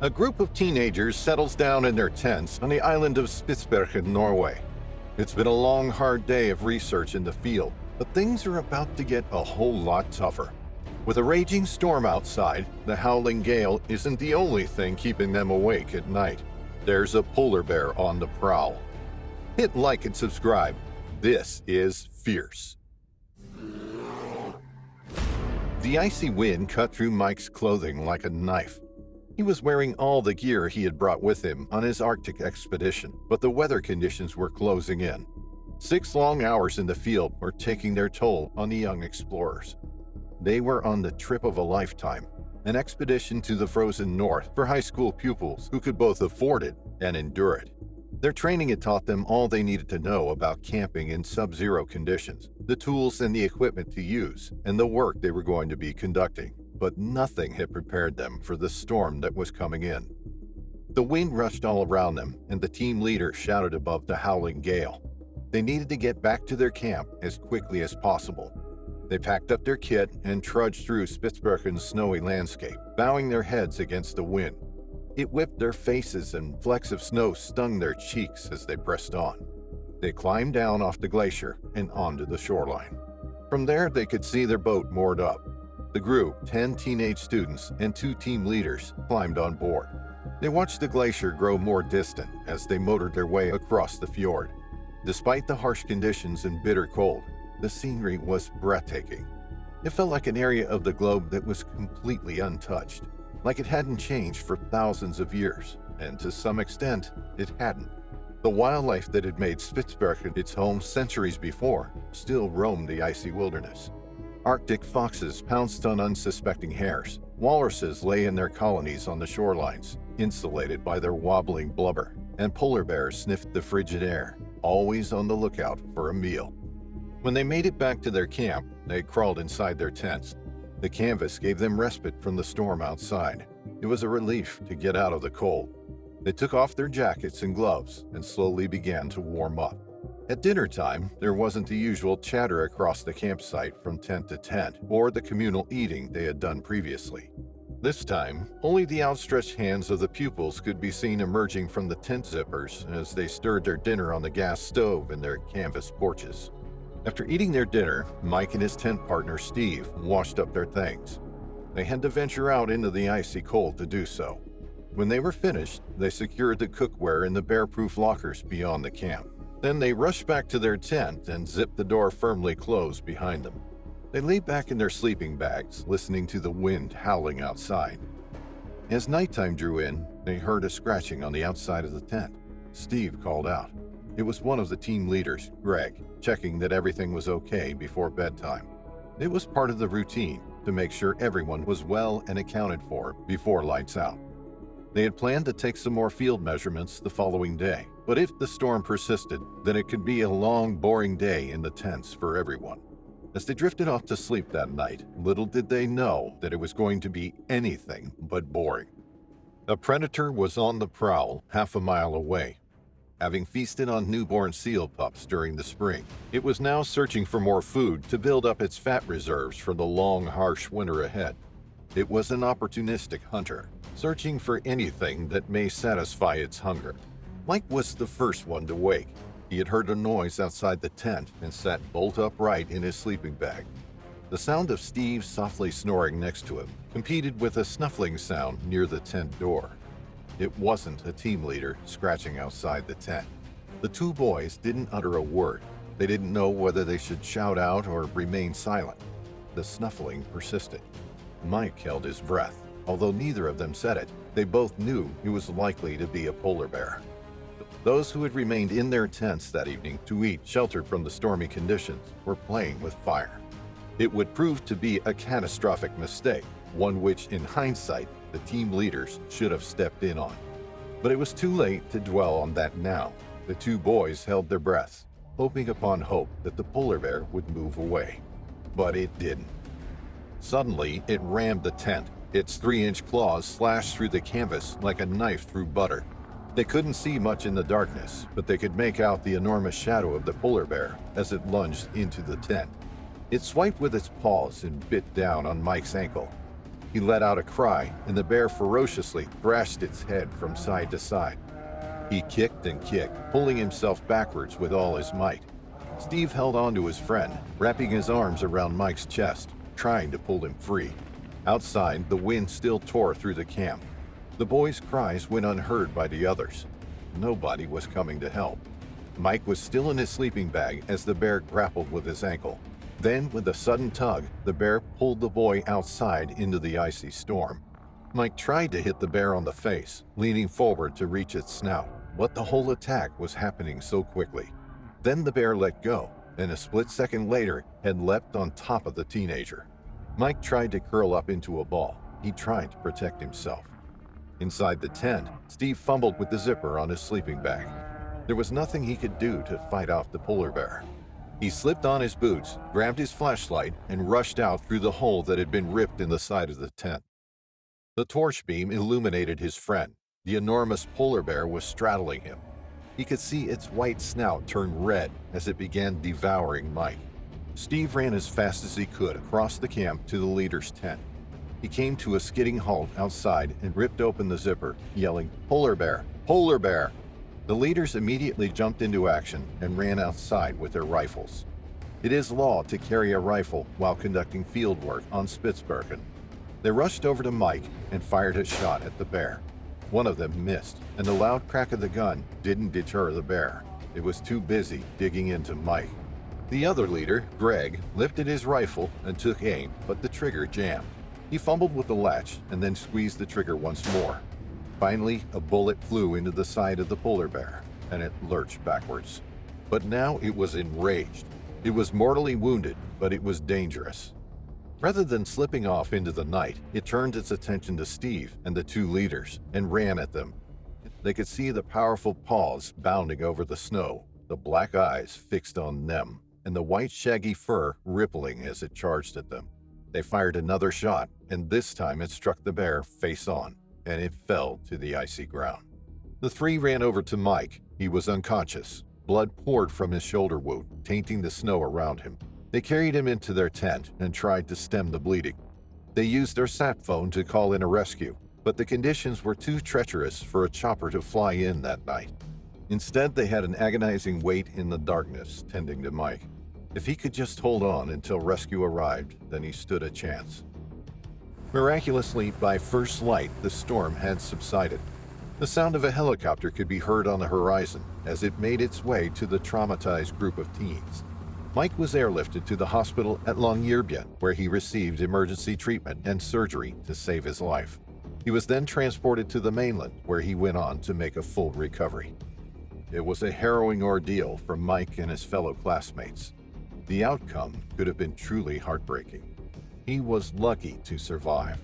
A group of teenagers settles down in their tents on the island of Spitsbergen, Norway. It's been a long, hard day of research in the field, but things are about to get a whole lot tougher. With a raging storm outside, the howling gale isn't the only thing keeping them awake at night. There's a polar bear on the prowl. Hit like and subscribe. This is Fierce. The icy wind cut through Mike's clothing like a knife. He was wearing all the gear he had brought with him on his Arctic expedition, but the weather conditions were closing in. 6 long hours in the field were taking their toll on the young explorers. They were on the trip of a lifetime, an expedition to the frozen north for high school pupils who could both afford it and endure it. Their training had taught them all they needed to know about camping in sub-zero conditions, the tools and the equipment to use, and the work they were going to be conducting. But nothing had prepared them for the storm that was coming in. The wind rushed all around them, and the team leader shouted above the howling gale. They needed to get back to their camp as quickly as possible. They packed up their kit and trudged through Spitsbergen's snowy landscape, bowing their heads against the wind. It whipped their faces and flecks of snow stung their cheeks as they pressed on. They climbed down off the glacier and onto the shoreline. From there, they could see their boat moored up. The group, 10 teenage students and 2 team leaders, climbed on board. They watched the glacier grow more distant as they motored their way across the fjord. Despite the harsh conditions and bitter cold, the scenery was breathtaking. It felt like an area of the globe that was completely untouched, like it hadn't changed for thousands of years, and to some extent, it hadn't. The wildlife that had made Spitsbergen its home centuries before still roamed the icy wilderness. Arctic foxes pounced on unsuspecting hares. Walruses lay in their colonies on the shorelines, insulated by their wobbling blubber, and polar bears sniffed the frigid air, always on the lookout for a meal. When they made it back to their camp, they crawled inside their tents. The canvas gave them respite from the storm outside. It was a relief to get out of the cold. They took off their jackets and gloves and slowly began to warm up. At dinner time, there wasn't the usual chatter across the campsite from tent to tent or the communal eating they had done previously. This time, only the outstretched hands of the pupils could be seen emerging from the tent zippers as they stirred their dinner on the gas stove in their canvas porches. After eating their dinner, Mike and his tent partner Steve washed up their things. They had to venture out into the icy cold to do so. When they were finished, they secured the cookware in the bear-proof lockers beyond the camp. Then they rushed back to their tent and zipped the door firmly closed behind them. They lay back in their sleeping bags, listening to the wind howling outside. As nighttime drew in, they heard a scratching on the outside of the tent. Steve called out. It was one of the team leaders, Greg, checking that everything was okay before bedtime. It was part of the routine to make sure everyone was well and accounted for before lights out. They had planned to take some more field measurements the following day, but if the storm persisted, then it could be a long, boring day in the tents for everyone. As they drifted off to sleep that night, little did they know that it was going to be anything but boring. A predator was on the prowl half a mile away. Having feasted on newborn seal pups during the spring, it was now searching for more food to build up its fat reserves for the long, harsh winter ahead. It was an opportunistic hunter, searching for anything that may satisfy its hunger. Mike was the first one to wake. He had heard a noise outside the tent and sat bolt upright in his sleeping bag. The sound of Steve softly snoring next to him competed with a snuffling sound near the tent door. It wasn't a team leader scratching outside the tent. The 2 boys didn't utter a word. They didn't know whether they should shout out or remain silent. The snuffling persisted. Mike held his breath. Although neither of them said it, they both knew it was likely to be a polar bear. Those who had remained in their tents that evening to eat sheltered from the stormy conditions were playing with fire. It would prove to be a catastrophic mistake, one which, in hindsight, the team leaders should have stepped in on. But it was too late to dwell on that now. The 2 boys held their breaths, hoping upon hope that the polar bear would move away. But it didn't. Suddenly, it rammed the tent. Its 3-inch claws slashed through the canvas like a knife through butter. They couldn't see much in the darkness, but they could make out the enormous shadow of the polar bear as it lunged into the tent. It swiped with its paws and bit down on Mike's ankle. He let out a cry, and the bear ferociously thrashed its head from side to side. He kicked and kicked, pulling himself backwards with all his might. Steve held on to his friend, wrapping his arms around Mike's chest, trying to pull him free. Outside, the wind still tore through the camp. The boys' cries went unheard by the others. Nobody was coming to help. Mike was still in his sleeping bag as the bear grappled with his ankle. Then, with a sudden tug, the bear pulled the boy outside into the icy storm. Mike tried to hit the bear on the face, leaning forward to reach its snout, but the whole attack was happening so quickly. Then the bear let go, and a split second later had leapt on top of the teenager. Mike tried to curl up into a ball. He tried to protect himself. Inside the tent, Steve fumbled with the zipper on his sleeping bag. There was nothing he could do to fight off the polar bear. He slipped on his boots, grabbed his flashlight, and rushed out through the hole that had been ripped in the side of the tent. The torch beam illuminated his friend. The enormous polar bear was straddling him. He could see its white snout turn red as it began devouring Mike. Steve ran as fast as he could across the camp to the leader's tent. He came to a skidding halt outside and ripped open the zipper, yelling, "Polar bear! Polar bear!" The leaders immediately jumped into action and ran outside with their rifles. It is law to carry a rifle while conducting field work on Spitsbergen. They rushed over to Mike and fired a shot at the bear. One of them missed, and the loud crack of the gun didn't deter the bear. It was too busy digging into Mike. The other leader, Greg, lifted his rifle and took aim, but the trigger jammed. He fumbled with the latch and then squeezed the trigger once more. Finally, a bullet flew into the side of the polar bear, and it lurched backwards. But now it was enraged. It was mortally wounded, but it was dangerous. Rather than slipping off into the night, it turned its attention to Steve and the two leaders and ran at them. They could see the powerful paws bounding over the snow, the black eyes fixed on them, and the white shaggy fur rippling as it charged at them. They fired another shot, and this time it struck the bear face on, and it fell to the icy ground. The three ran over to Mike. He was unconscious. Blood poured from his shoulder wound, tainting the snow around him. They carried him into their tent and tried to stem the bleeding. They used their sat phone to call in a rescue, but the conditions were too treacherous for a chopper to fly in that night. Instead, they had an agonizing wait in the darkness, tending to Mike. If he could just hold on until rescue arrived, then he stood a chance. Miraculously, by first light, the storm had subsided. The sound of a helicopter could be heard on the horizon as it made its way to the traumatized group of teens. Mike was airlifted to the hospital at Longyearbyen, where he received emergency treatment and surgery to save his life. He was then transported to the mainland, where he went on to make a full recovery. It was a harrowing ordeal for Mike and his fellow classmates. The outcome could have been truly heartbreaking. He was lucky to survive.